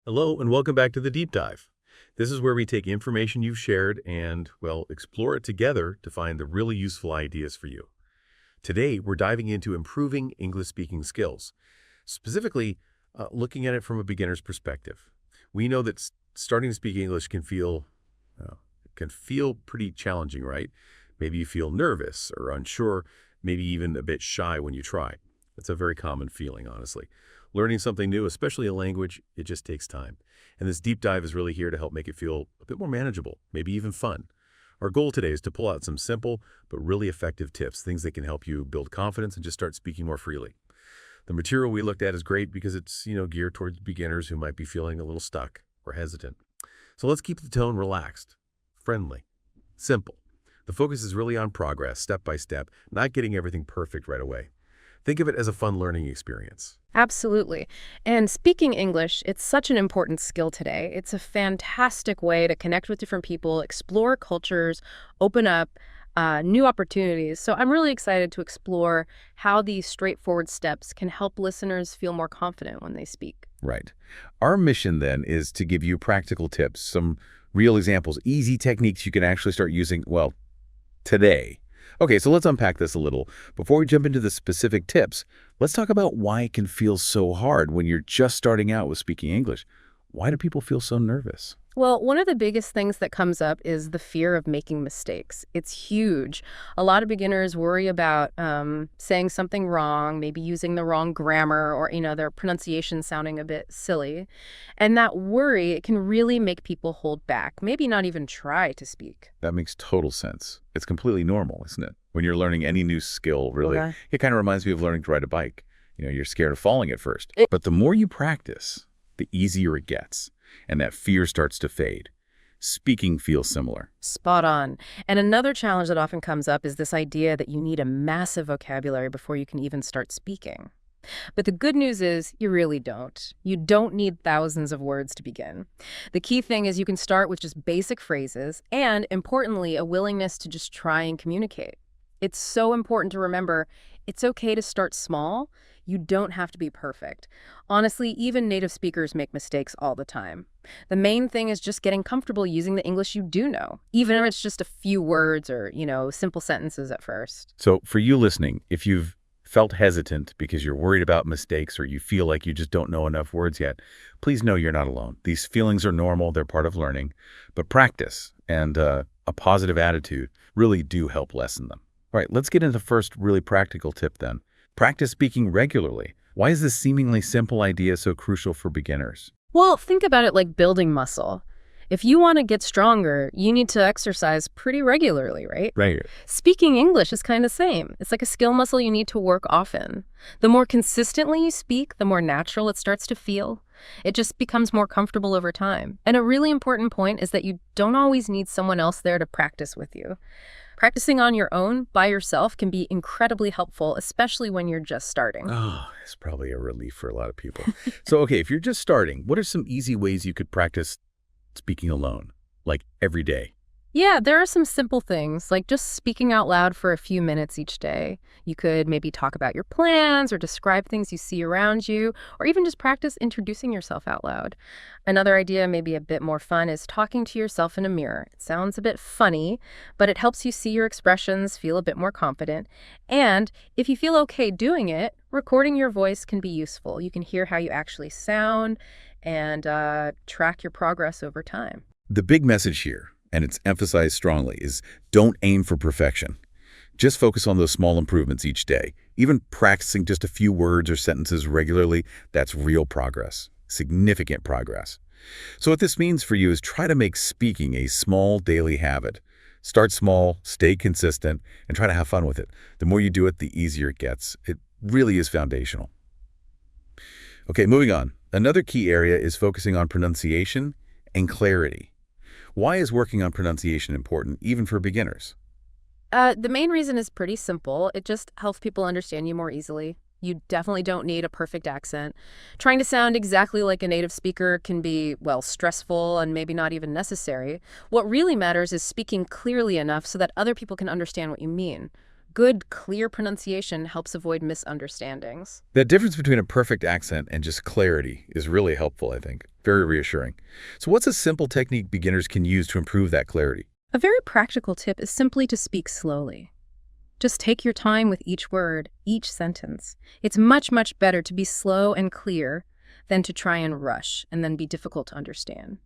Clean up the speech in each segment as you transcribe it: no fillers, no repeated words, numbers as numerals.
Hello, and welcome back to the Deep Dive. This is where we take information you've shared and, well, explore it together to find the really useful ideas for you. Today, we're diving into improving English speaking skills, specifically looking at it from a beginner's perspective. We know that starting to speak English uh, can feel pretty challenging, right? Maybe you feel nervous or unsure, maybe even a bit shy when you try. It's a very common feeling, honestly. Learning something new, especially a language, it just takes time. And this deep dive is really here to help make it feel a bit more manageable, maybe even fun. Our goal today is to pull out some simple but really effective tips, things that can help you build confidence and just start speaking more freely. The material we looked at is great because it's, geared towards beginners who might be feeling a little stuck or hesitant. So let's keep the tone relaxed, friendly, simple. The focus is really on progress, step by step, not getting everything perfect right away. Think of it as a fun learning experience. Absolutely. And speaking English, it's such an important skill today. It's a fantastic way to connect with different people, explore cultures, open up new opportunities. So I'm really excited to explore how these straightforward steps can help listeners feel more confident when they speak. Right. Our mission then is to give you practical tips, some real examples, easy techniques you can actually start using, well, today. Okay, so let's unpack this a little. Before we jump into the specific tips, let's talk about why it can feel so hard when you're just starting out with speaking English. Why do people feel so nervous? Well, one of the biggest things that comes up is the fear of making mistakes. It's huge. A lot of beginners worry about saying something wrong, maybe using the wrong grammar or, their pronunciation sounding a bit silly. And that worry, it can really make people hold back, maybe not even try to speak. That makes total sense. It's completely normal, isn't it? When you're learning any new skill, really, Okay. it kind of reminds me of learning to ride a bike. You're scared of falling at first. But the more you practice, the easier it gets, and that fear starts to fade. Speaking feels similar. Spot on. And another challenge that often comes up is this idea that you need a massive vocabulary before you can even start speaking. But the good news is you really don't. You don't need thousands of words to begin. The key thing is you can start with just basic phrases and, importantly, a willingness to just try and communicate. It's so important to remember it's okay to start small. You don't have to be perfect. Honestly, even native speakers make mistakes all the time. The main thing is just getting comfortable using the English you do know, even if it's just a few words or, simple sentences at first. So for you listening, if you've felt hesitant because you're worried about mistakes or you feel like you just don't know enough words yet, please know you're not alone. These feelings are normal. They're part of learning. But practice and a positive attitude really do help lessen them. All right, let's get into the first really practical tip then. Practice speaking regularly. Why is this seemingly simple idea so crucial for beginners? Well, think about it like building muscle. If you want to get stronger, you need to exercise pretty regularly, right? Right. Speaking English is kind of the same. It's like a skill muscle you need to work often. The more consistently you speak, the more natural it starts to feel. It just becomes more comfortable over time. And a really important point is that you don't always need someone else there to practice with you. Practicing on your own, by yourself, can be incredibly helpful, especially when you're just starting. Oh, it's probably a relief for a lot of people. So, okay, if you're just starting, what are some easy ways you could practice speaking alone, like every day? Yeah, there are some simple things, like just speaking out loud for a few minutes each day. You could maybe talk about your plans or describe things you see around you, or even just practice introducing yourself out loud. Another idea, maybe a bit more fun, is talking to yourself in a mirror. It sounds a bit funny, but it helps you see your expressions, feel a bit more confident. And if you feel okay doing it, recording your voice can be useful. You can hear how you actually sound and track your progress over time. The big message here, and it's emphasized strongly, is don't aim for perfection. Just focus on those small improvements each day. Even practicing just a few words or sentences regularly, that's real progress, significant progress. So what this means for you is try to make speaking a small daily habit. Start small, stay consistent, and try to have fun with it. The more you do it, the easier it gets. It really is foundational. Okay, moving on. Another key area is focusing on pronunciation and clarity. Why is working on pronunciation important, even for beginners? The main reason is pretty simple. It just helps people understand you more easily. You definitely don't need a perfect accent. Trying to sound exactly like a native speaker can be, well, stressful and maybe not even necessary. What really matters is speaking clearly enough so that other people can understand what you mean. Good, clear pronunciation helps avoid misunderstandings. That difference between a perfect accent and just clarity is really helpful, I think. Very reassuring. So what's a simple technique beginners can use to improve that clarity? A very practical tip is simply to speak slowly. Just take your time with each word, each sentence. It's much, much better to be slow and clear than to try and rush and then be difficult to understand.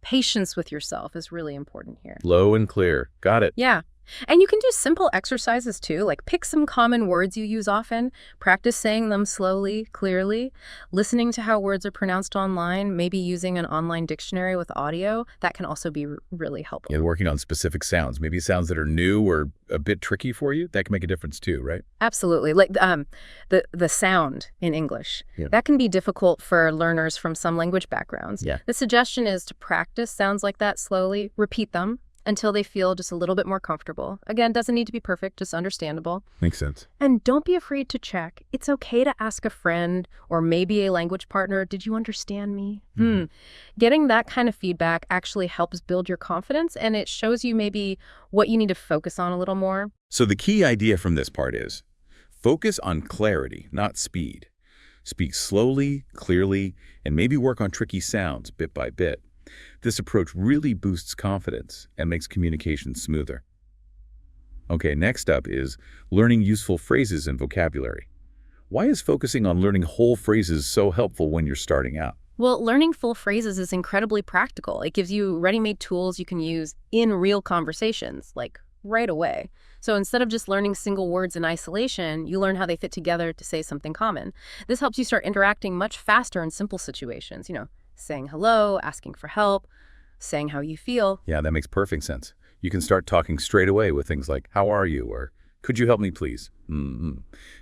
Patience with yourself is really important here. Low and clear. Got it. Yeah. And you can do simple exercises too, like pick some common words you use often, practice saying them slowly, clearly, listening to how words are pronounced online, maybe using an online dictionary with audio. That can also be really helpful. Yeah, working on specific sounds, maybe sounds that are new or a bit tricky for you, that can make a difference too, right? Absolutely. Like the sound in English. Yeah. That can be difficult for learners from some language backgrounds. Yeah. The suggestion is to practice sounds like that slowly, repeat them until they feel just a little bit more comfortable. Again, doesn't need to be perfect, just understandable. Makes sense. And don't be afraid to check. It's okay to ask a friend or maybe a language partner, did you understand me? Getting that kind of feedback actually helps build your confidence, and it shows you maybe what you need to focus on a little more. So the key idea from this part is focus on clarity, not speed. Speak slowly, clearly, and maybe work on tricky sounds bit by bit. This approach really boosts confidence and makes communication smoother. Okay, next up is learning useful phrases and vocabulary. Why is focusing on learning whole phrases so helpful when you're starting out? Well, learning full phrases is incredibly practical. It gives you ready-made tools you can use in real conversations, like right away. So instead of just learning single words in isolation, you learn how they fit together to say something common. This helps you start interacting much faster in simple situations, saying hello, asking for help, saying how you feel. Yeah, that makes perfect sense. You can start talking straight away with things like, how are you? Or could you help me, please?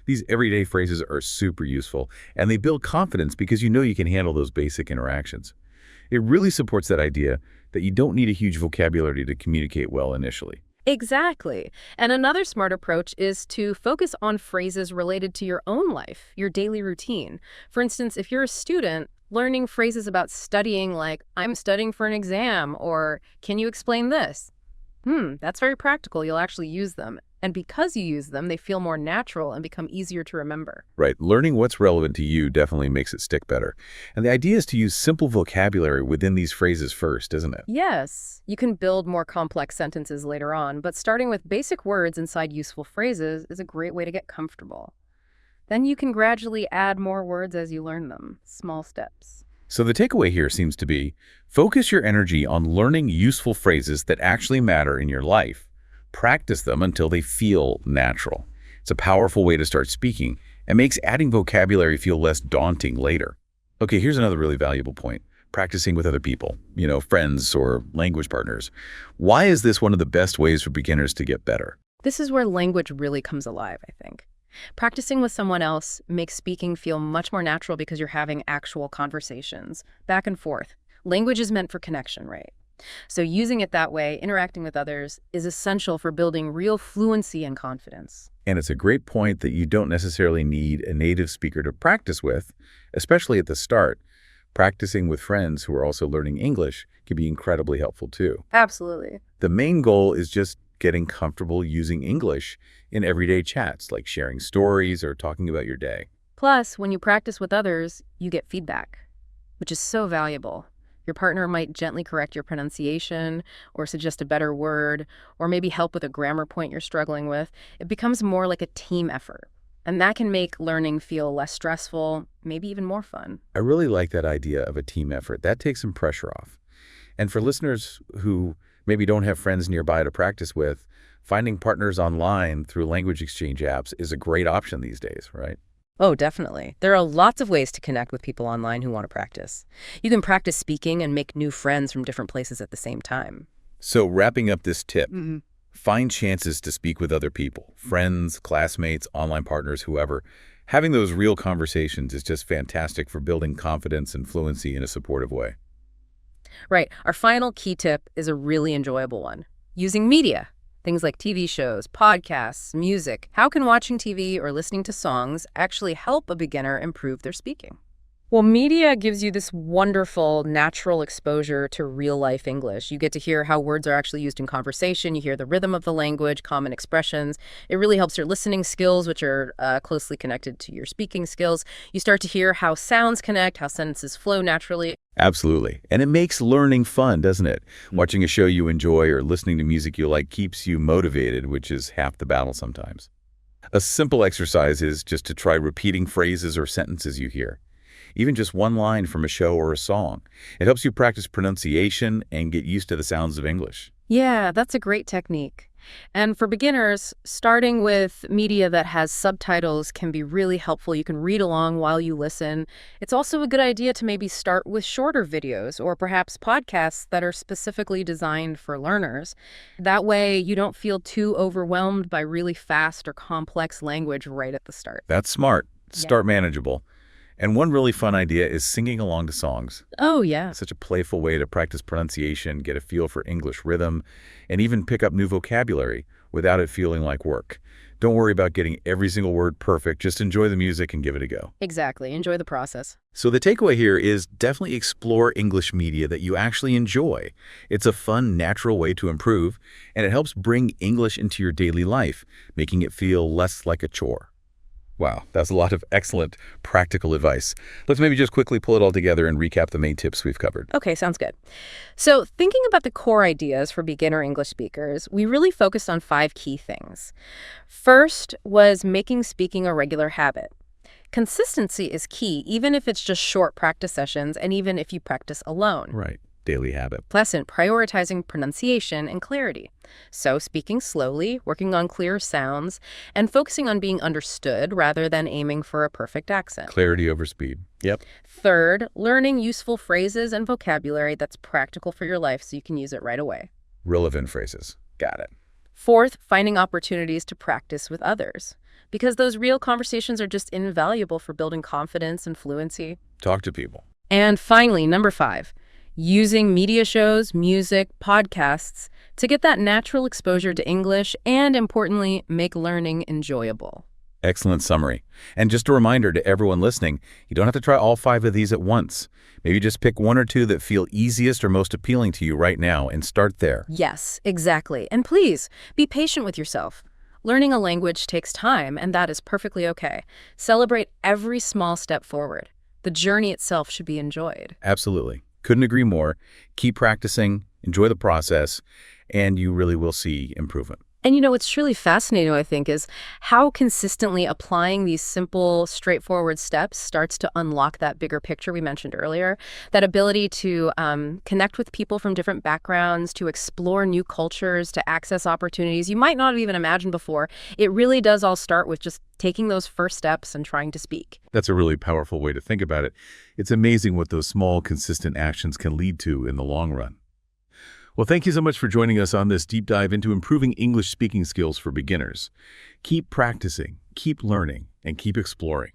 These everyday phrases are super useful, and they build confidence because you can handle those basic interactions. It really supports that idea that you don't need a huge vocabulary to communicate well initially. Exactly. And another smart approach is to focus on phrases related to your own life, your daily routine. For instance, if you're a student, learning phrases about studying like, I'm studying for an exam, or can you explain this? That's very practical. You'll actually use them. And because you use them, they feel more natural and become easier to remember. Right. Learning what's relevant to you definitely makes it stick better. And the idea is to use simple vocabulary within these phrases first, isn't it? Yes, you can build more complex sentences later on, but starting with basic words inside useful phrases is a great way to get comfortable. Then you can gradually add more words as you learn them, small steps. So the takeaway here seems to be, focus your energy on learning useful phrases that actually matter in your life. Practice them until they feel natural. It's a powerful way to start speaking and makes adding vocabulary feel less daunting later. Okay, here's another really valuable point. Practicing with other people, friends or language partners. Why is this one of the best ways for beginners to get better? This is where language really comes alive, I think. Practicing with someone else makes speaking feel much more natural because you're having actual conversations, back and forth. Language is meant for connection, right? So using it that way, interacting with others, is essential for building real fluency and confidence. And it's a great point that you don't necessarily need a native speaker to practice with, especially at the start. Practicing with friends who are also learning English can be incredibly helpful too. Absolutely. The main goal is just getting comfortable using English in everyday chats, like sharing stories or talking about your day. Plus, when you practice with others, you get feedback, which is so valuable. Your partner might gently correct your pronunciation or suggest a better word or maybe help with a grammar point you're struggling with. It becomes more like a team effort. And that can make learning feel less stressful, maybe even more fun. I really like that idea of a team effort. That takes some pressure off. And for listeners who maybe don't have friends nearby to practice with, finding partners online through language exchange apps is a great option these days, right? Oh, definitely. There are lots of ways to connect with people online who want to practice. You can practice speaking and make new friends from different places at the same time. So wrapping up this tip, find chances to speak with other people, friends, classmates, online partners, whoever. Having those real conversations is just fantastic for building confidence and fluency in a supportive way. Right. Our final key tip is a really enjoyable one. Using media. Things like TV shows, podcasts, music. How can watching TV or listening to songs actually help a beginner improve their speaking? Well, media gives you this wonderful natural exposure to real-life English. You get to hear how words are actually used in conversation. You hear the rhythm of the language, common expressions. It really helps your listening skills, which are closely connected to your speaking skills. You start to hear how sounds connect, how sentences flow naturally. Absolutely. And it makes learning fun, doesn't it? Watching a show you enjoy or listening to music you like keeps you motivated, which is half the battle sometimes. A simple exercise is just to try repeating phrases or sentences you hear. Even just one line from a show or a song. It helps you practice pronunciation and get used to the sounds of English. Yeah, that's a great technique. And for beginners, starting with media that has subtitles can be really helpful. You can read along while you listen. It's also a good idea to maybe start with shorter videos or perhaps podcasts that are specifically designed for learners. That way, you don't feel too overwhelmed by really fast or complex language right at the start. That's smart. Yeah. Start manageable. And one really fun idea is singing along to songs. Oh, yeah. It's such a playful way to practice pronunciation, get a feel for English rhythm, and even pick up new vocabulary without it feeling like work. Don't worry about getting every single word perfect. Just enjoy the music and give it a go. Exactly. Enjoy the process. So the takeaway here is definitely explore English media that you actually enjoy. It's a fun, natural way to improve, and it helps bring English into your daily life, making it feel less like a chore. Wow, that's a lot of excellent practical advice. Let's maybe just quickly pull it all together and recap the main tips we've covered. Okay, sounds good. So thinking about the core ideas for beginner English speakers, we really focused on 5 key things. First was making speaking a regular habit. Consistency is key, even if it's just short practice sessions and even if you practice alone. Right, daily habit. Second, prioritizing pronunciation and clarity. So speaking slowly, working on clear sounds, and focusing on being understood rather than aiming for a perfect accent. Clarity over speed. Yep. Third, learning useful phrases and vocabulary that's practical for your life so you can use it right away. Relevant phrases. Got it. Fourth, finding opportunities to practice with others, because those real conversations are just invaluable for building confidence and fluency. Talk to people. And finally, number 5, using media shows, music, podcasts to get that natural exposure to English and, importantly, make learning enjoyable. Excellent summary. And just a reminder to everyone listening, you don't have to try all 5 of these at once. Maybe just pick 1 or 2 that feel easiest or most appealing to you right now and start there. Yes, exactly. And please, be patient with yourself. Learning a language takes time, and that is perfectly okay. Celebrate every small step forward. The journey itself should be enjoyed. Absolutely. Couldn't agree more. Keep practicing, enjoy the process, and you really will see improvement. And you know, what's truly fascinating, I think, is how consistently applying these simple, straightforward steps starts to unlock that bigger picture we mentioned earlier, that ability to connect with people from different backgrounds, to explore new cultures, to access opportunities you might not have even imagined before. It really does all start with just taking those first steps and trying to speak. That's a really powerful way to think about it. It's amazing what those small, consistent actions can lead to in the long run. Well, thank you so much for joining us on this deep dive into improving English speaking skills for beginners. Keep practicing, keep learning, and keep exploring.